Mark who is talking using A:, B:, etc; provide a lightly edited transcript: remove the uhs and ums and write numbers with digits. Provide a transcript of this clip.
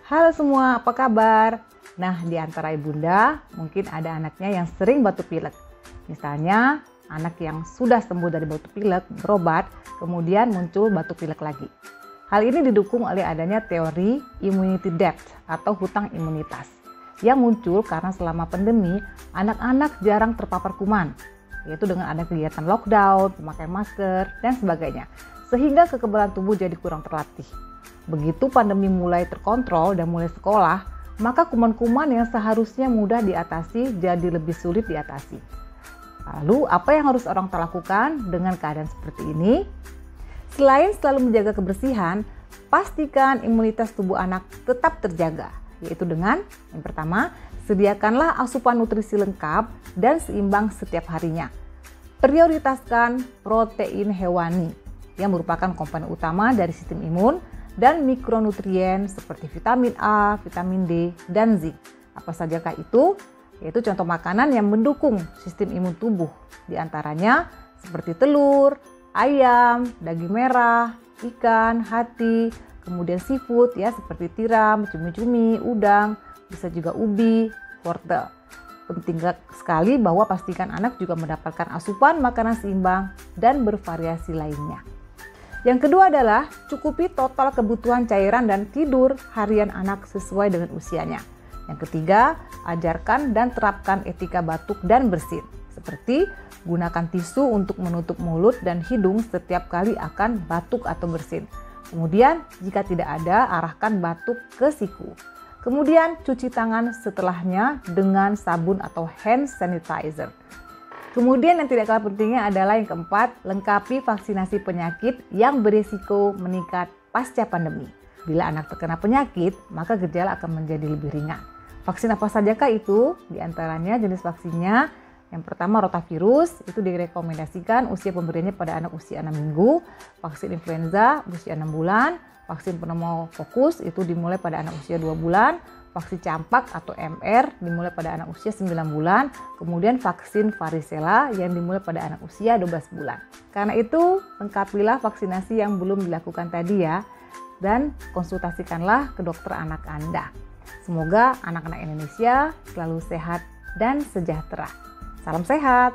A: Halo semua, apa kabar? Nah, di antara ibunda mungkin ada anaknya yang sering batuk pilek. Misalnya, anak yang sudah sembuh dari batuk pilek berobat, kemudian muncul batuk pilek lagi. Hal ini didukung oleh adanya teori immunity debt atau hutang imunitas yang muncul karena selama pandemi anak-anak jarang terpapar kuman, yaitu dengan ada kegiatan lockdown, pemakaian masker, dan sebagainya, sehingga kekebalan tubuh jadi kurang terlatih. Begitu pandemi mulai terkontrol dan mulai sekolah, maka kuman-kuman yang seharusnya mudah diatasi jadi lebih sulit diatasi. Lalu, apa yang harus orang tua lakukan dengan keadaan seperti ini? Selain selalu menjaga kebersihan, pastikan imunitas tubuh anak tetap terjaga, yaitu dengan yang pertama, sediakanlah asupan nutrisi lengkap dan seimbang setiap harinya. Prioritaskan protein hewani yang merupakan komponen utama dari sistem imun dan mikronutrien seperti vitamin A, vitamin D, dan zinc. Apa sajakah itu? Yaitu contoh makanan yang mendukung sistem imun tubuh. Di antaranya seperti telur, ayam, daging merah, ikan, hati, kemudian seafood ya seperti tiram, cumi-cumi, udang, bisa juga ubi, wortel. Penting sekali bahwa pastikan anak juga mendapatkan asupan makanan seimbang dan bervariasi lainnya. Yang kedua adalah cukupi total kebutuhan cairan dan tidur harian anak sesuai dengan usianya. Yang ketiga, ajarkan dan terapkan etika batuk dan bersin. Seperti gunakan tisu untuk menutup mulut dan hidung setiap kali akan batuk atau bersin. Kemudian, jika tidak ada, arahkan batuk ke siku. Kemudian, cuci tangan setelahnya dengan sabun atau hand sanitizer. Kemudian yang tidak kalah pentingnya adalah yang keempat, lengkapi vaksinasi penyakit yang berisiko meningkat pasca pandemi. Bila anak terkena penyakit, maka gejala akan menjadi lebih ringan. Vaksin apa sajakah itu? Di antaranya jenis vaksinnya, yang pertama rotavirus, itu direkomendasikan usia pemberiannya pada anak usia 6 minggu, vaksin influenza usia 6 bulan, vaksin pneumokokus itu dimulai pada anak usia 2 bulan, vaksin campak atau MR dimulai pada anak usia 9 bulan, kemudian vaksin varicella yang dimulai pada anak usia 12 bulan. Karena itu, lengkapilah vaksinasi yang belum dilakukan tadi ya, dan konsultasikanlah ke dokter anak Anda. Semoga anak-anak Indonesia selalu sehat dan sejahtera. Salam sehat!